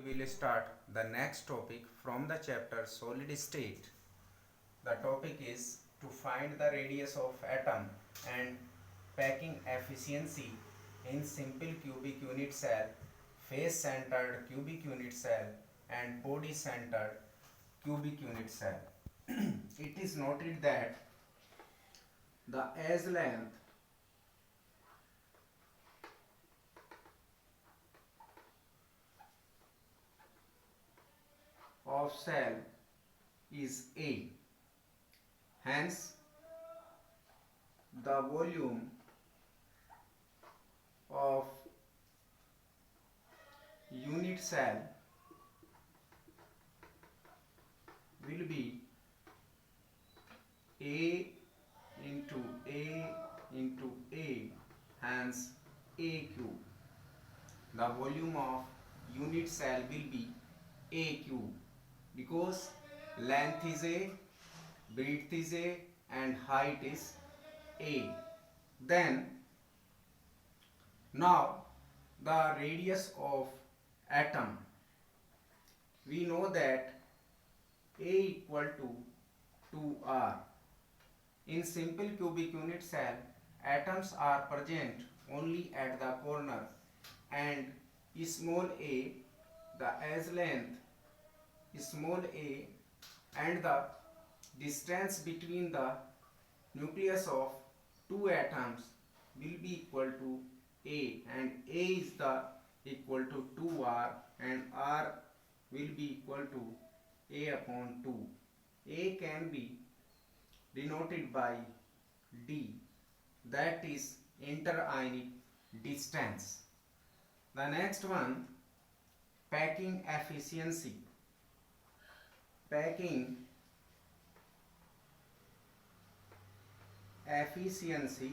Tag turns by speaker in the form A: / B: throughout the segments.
A: we will start the next topic from the chapter solid state. The topic is to find the radius of atom and packing efficiency in simple cubic unit cell, face centered cubic unit cell and body centered cubic unit cell. It is noted that the edge length of cell is A. Hence, the volume of unit cell will be A into A into A, hence A cube. The volume of unit cell will be A cube because length is A, breadth is A and height is A. Then now the radius of atom, we know that A equal to 2R. In simple cubic unit cell, atoms are present only at the corner and small a, the edge length small a and the distance between the nucleus of two atoms will be equal to a, and a is the equal to 2r and r will be equal to a upon 2. A can be denoted by d, that is interionic distance. The next one, packing efficiency. Packing efficiency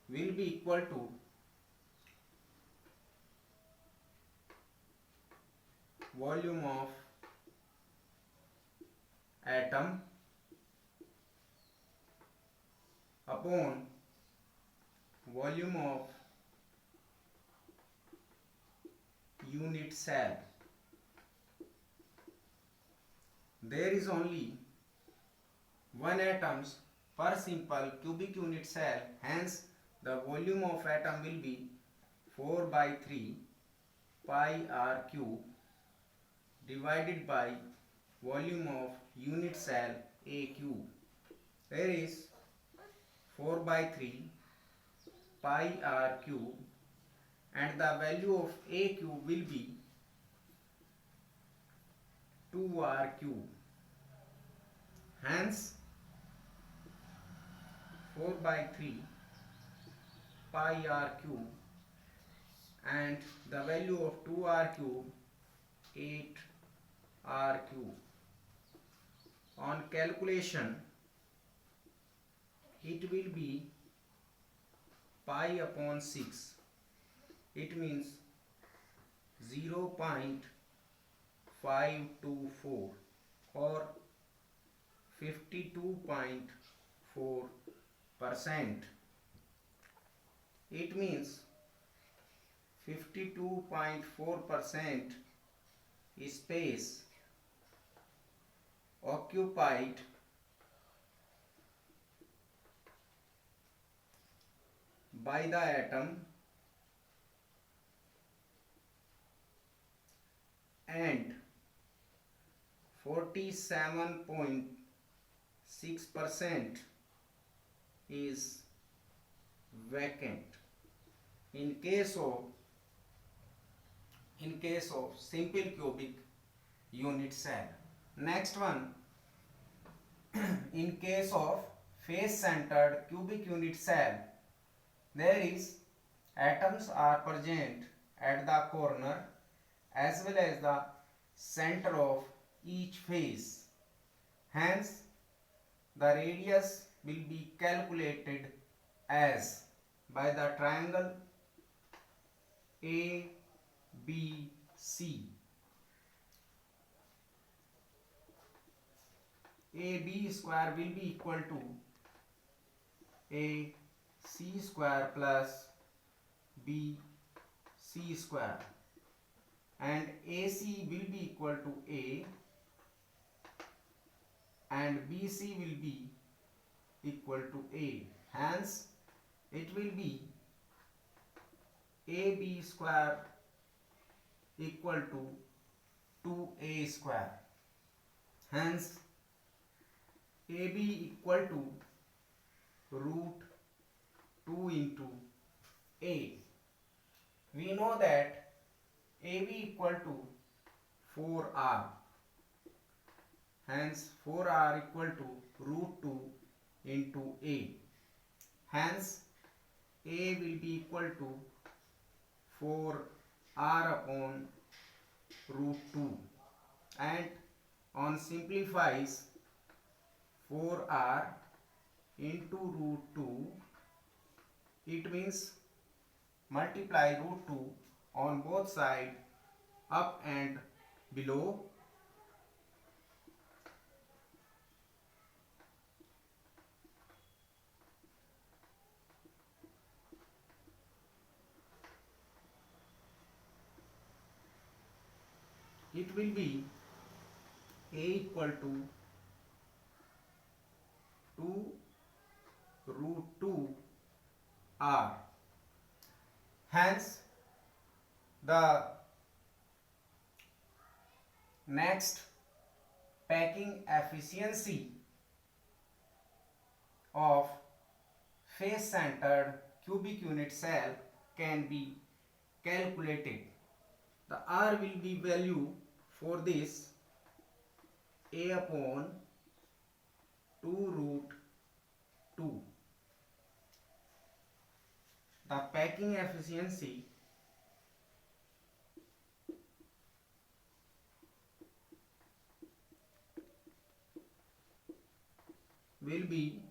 A: will be equal to volume of atom upon volume of unit cell. There is only one atoms per simple cubic unit cell, hence the volume of atom will be 4 by 3 pi r cube divided by volume of unit cell A cube. There is 4 by 3 pi r cube and the value of A cube will be 2r cube. Hence 4 by 3 pi r cube and the value of 2r cube 8r cube. On calculation it will be pi upon 6. It means 0.524 or 52.4%. It means 52.4% space occupied by the atom and 47.6% is vacant in case of simple cubic unit cell. Next one, in case of face centered cubic unit cell, there is atoms are present at the corner as well as the center of each face. Hence, the radius will be calculated as by the triangle ABC. AB square will be equal to AC square plus BC square, and AC will be equal to A and BC will be equal to A. Hence, it will be AB square equal to 2A square. Hence, AB equal to root 2 into A. We know that AB equal to 4R. Hence, 4R equal to root 2 into A. Hence, A will be equal to 4R upon root 2, and on simplifies 4R into root 2, it means multiply root 2 on both sides, up and below. It will be A equal to 2 root 2 R. Hence, the next packing efficiency of face-centered cubic unit cell can be calculated. The R will be value for this A upon 2 root 2. The packing efficiency will be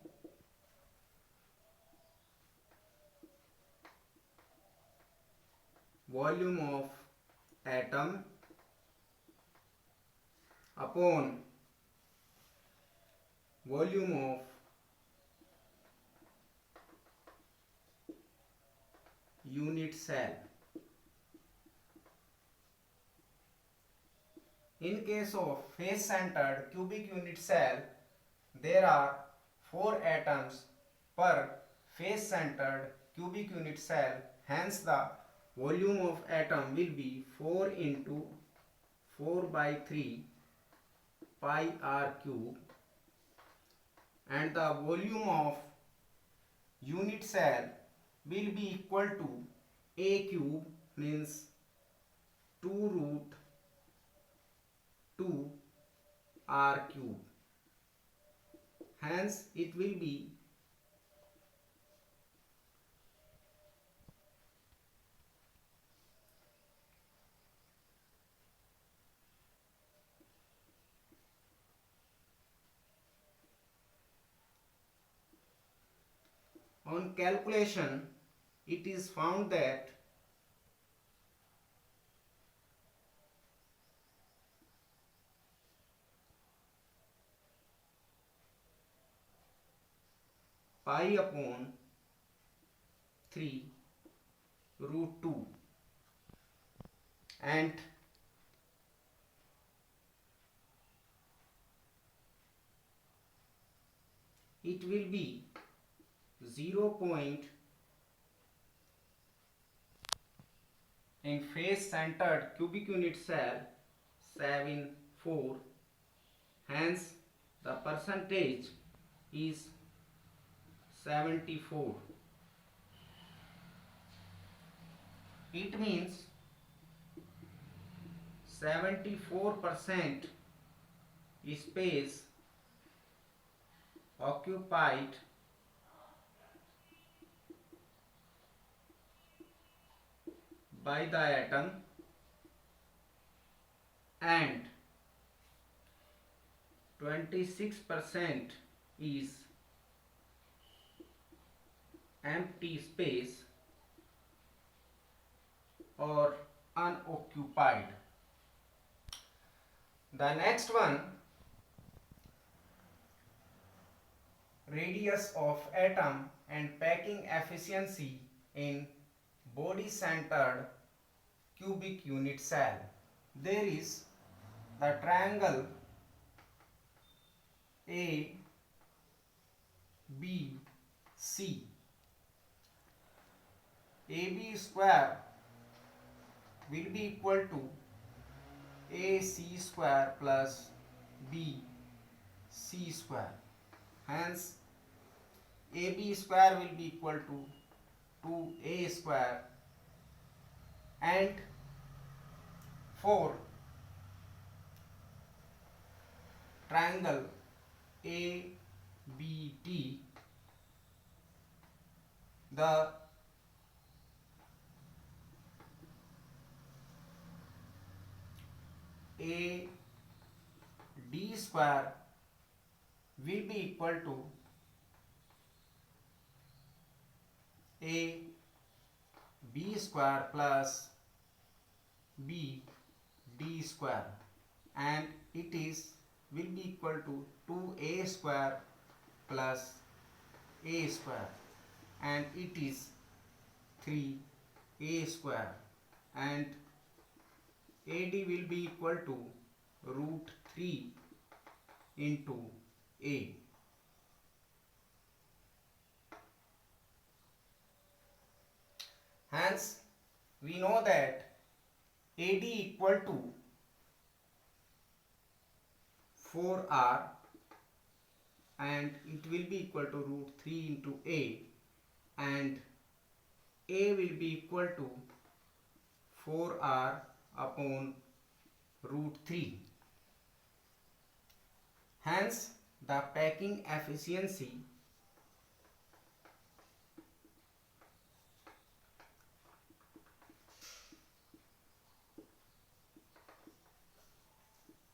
A: volume of atom upon volume of unit cell. In case of face-centered cubic unit cell, there are 4 atoms per face-centered cubic unit cell. Hence, the volume of atom will be 4 into 4 by 3 pi r cube, and the volume of unit cell will be equal to A cube, means 2 root 2 r cube. Hence, it will be on calculation. It is found that pi upon 3 root 2, and it will be 0. In face-centered cubic unit cell 74. Hence, the percentage is 74. It means 74% space occupied by the atom and 26% is empty space or unoccupied. The next one, radius of atom and packing efficiency in body centered cubic unit cell. There is the triangle A B C. AB square will be equal to AC square plus BC square. Hence AB square will be equal to 2A square, and for triangle ABD, the AD square will be equal to AB square plus BD square, and it is will be equal to 2A square plus A square, and it is 3A square, and AD will be equal to root 3 into A. Hence we know that AD equal to 4R, and it will be equal to root 3 into A, and A will be equal to 4R upon root 3. Hence the packing efficiency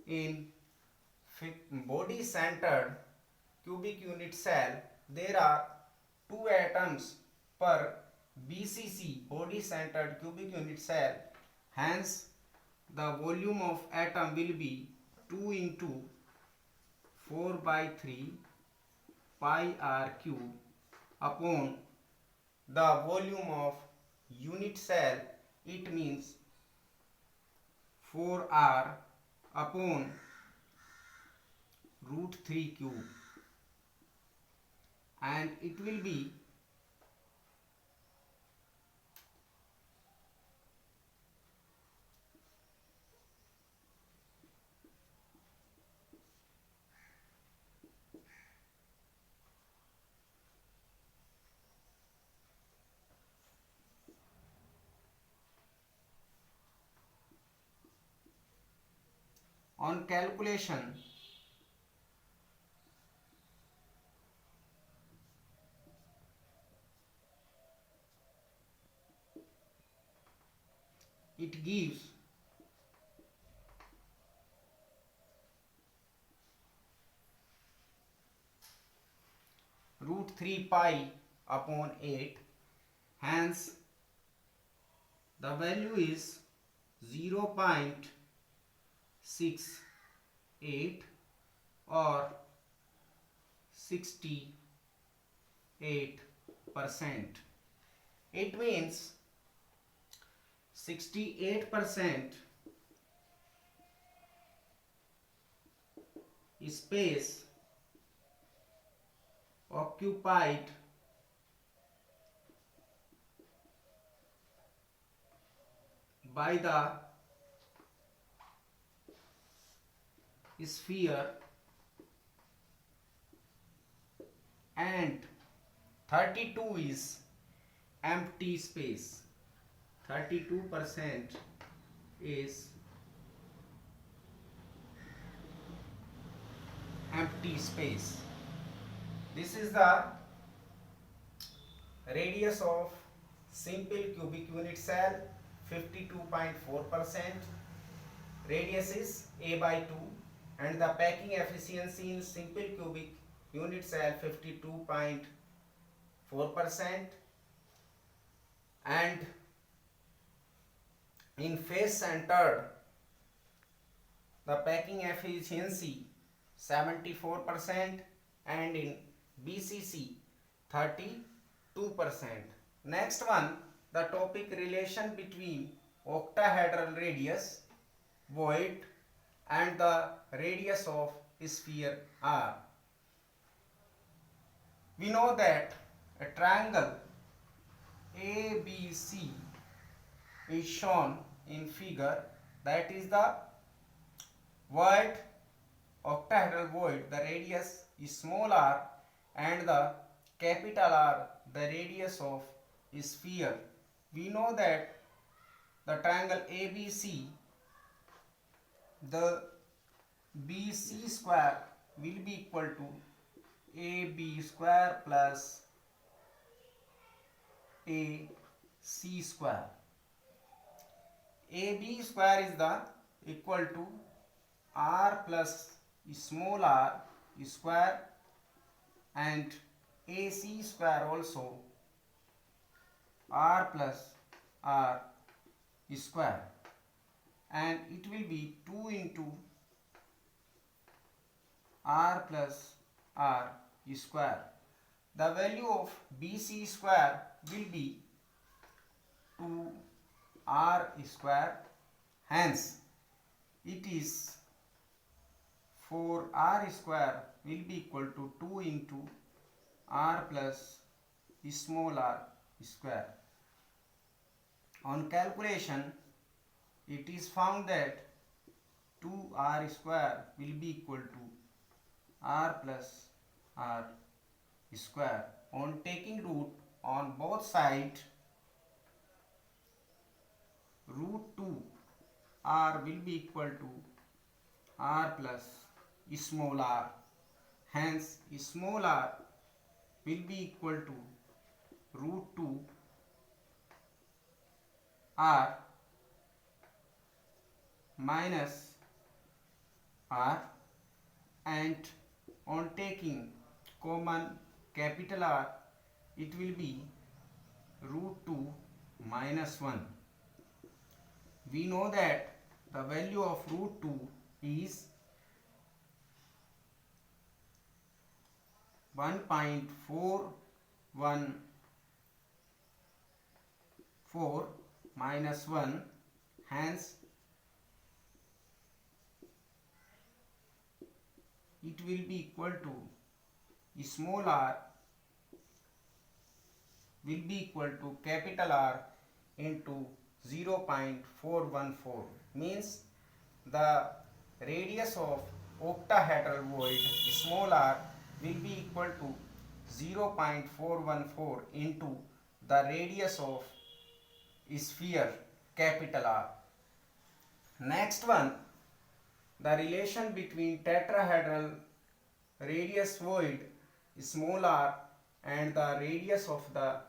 A: in body centered cubic unit cell, there are 2 atoms per BCC, body centered cubic unit cell. Hence the volume of atom will be 2 into 4 by 3 pi r cube upon the volume of unit cell. It means 4r upon root 3 cube, and it will be on calculation. It gives root 3 pi upon 8. Hence the value is 0.68 or 68%. It means 68% space occupied by the sphere, and 32 is empty space. 32% is empty space. This is the radius of simple cubic unit cell, 52.4%. Radius is A by 2, and the packing efficiency in simple cubic unit cell 52.4%, and in face centered the packing efficiency 74%, and in BCC 32%. Next one, the topic relation between octahedral radius void and the radius of sphere R. We know that a triangle ABC is shown in figure, that is the void, octahedral void, the radius is small r and the capital R the radius of sphere. We know that the triangle ABC, the BC square will be equal to AB square plus AC square. AB square is the equal to R plus small r square, and AC square also R plus R square, and it will be 2 into R plus R square. The value of BC square will be 2R square, hence it is 4R square will be equal to 2 into R plus small r square. On calculation, it is found that 2R square will be equal to R plus R square. On taking root on both sides, root 2 R will be equal to R plus small r, hence small r will be equal to root 2 r minus r, and on taking common capital R, it will be root 2 minus 1. We know that the value of root 2 is 1.414 minus 1, hence it will be equal to small r will be equal to capital R into 0.414, means the radius of octahedral void small r will be equal to 0.414 into the radius of sphere capital R. Next one, the relation between tetrahedral radius void small r and the radius of the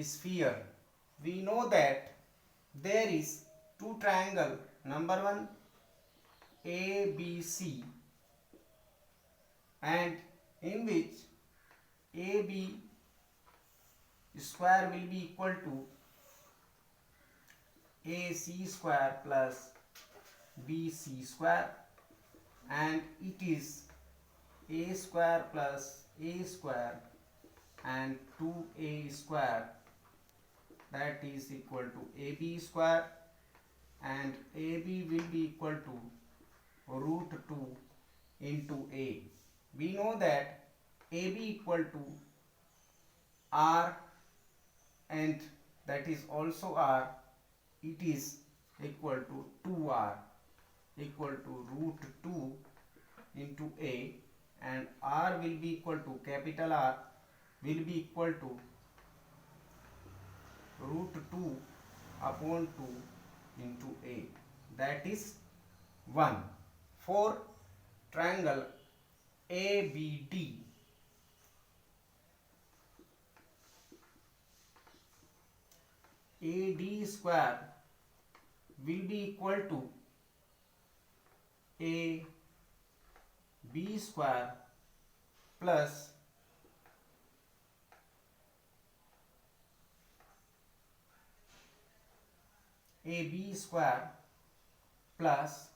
A: sphere. We know that there is two triangle, number one ABC, and in which AB square will be equal to AC square plus BC square, and it is A square plus A square and 2A square, that is equal to AB square, and AB will be equal to root 2 into A. We know that AB equal to R, and that is also R, it is equal to 2R equal to root 2 into A, and R will be equal to capital R will be equal to root 2 upon 2 into A, that is 1. For triangle ABD, AD square will be equal to AB square plus AB square plus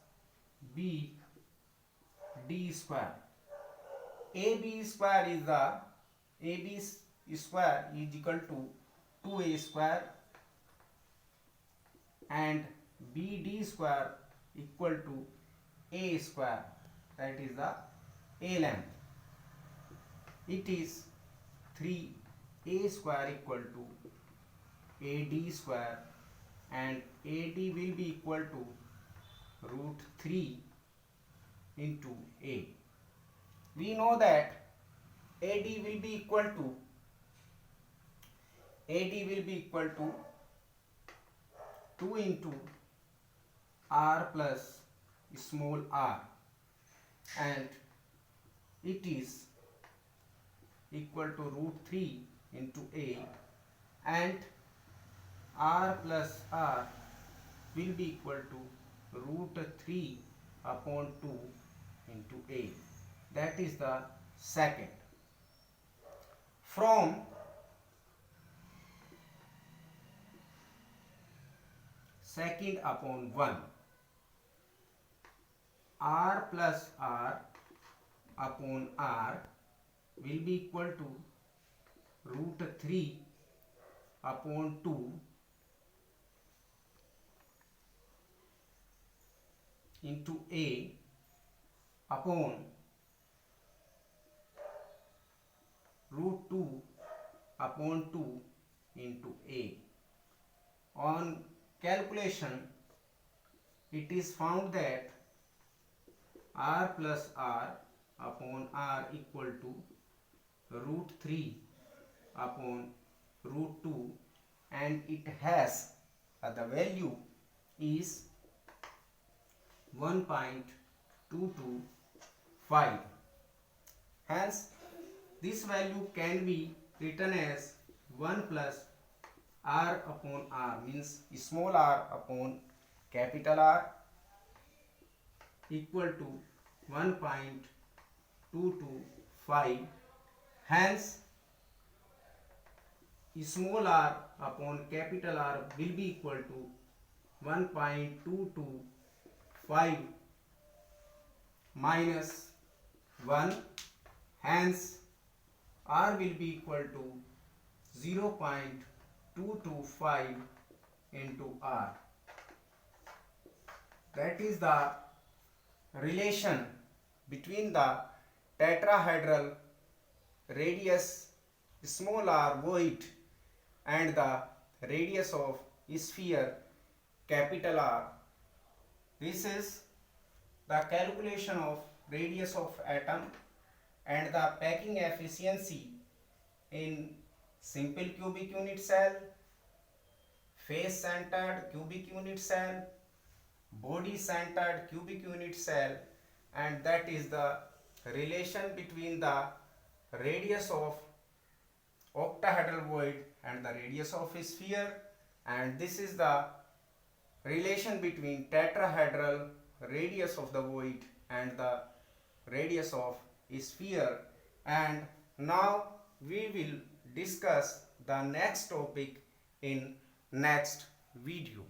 A: BD square. AB square is the AB square is equal to 2A square and BD square equal to A square, that is the A length. It is 3A square equal to AD square, and AD will be equal to root 3 into A. We know that AD will be equal to 2 into R plus small r, and it is equal to root 3 into A, and R plus R will be equal to root 3 upon 2 into A. That is the second. From second upon 1, R plus R upon R will be equal to root 3 upon 2 into A upon root 2 upon 2 into A. On calculation, it is found that R plus R upon R equal to root 3 upon root 2, and it has the value is 1.225. Hence, this value can be written as 1 plus R upon R, means small r upon capital R, equal to 1.225. Hence, small r upon capital R will be equal to 1.225 minus 1. Hence, R will be equal to 0.225 into R. That is the relation between the tetrahedral radius small r void and the radius of sphere capital R. This is the calculation of radius of atom and the packing efficiency in simple cubic unit cell, face centered cubic unit cell, body centered cubic unit cell, and that is the relation between the radius of octahedral void and the radius of sphere, and this is the relation between tetrahedral radius of the void and the radius of sphere. And now we will discuss the next topic in next video.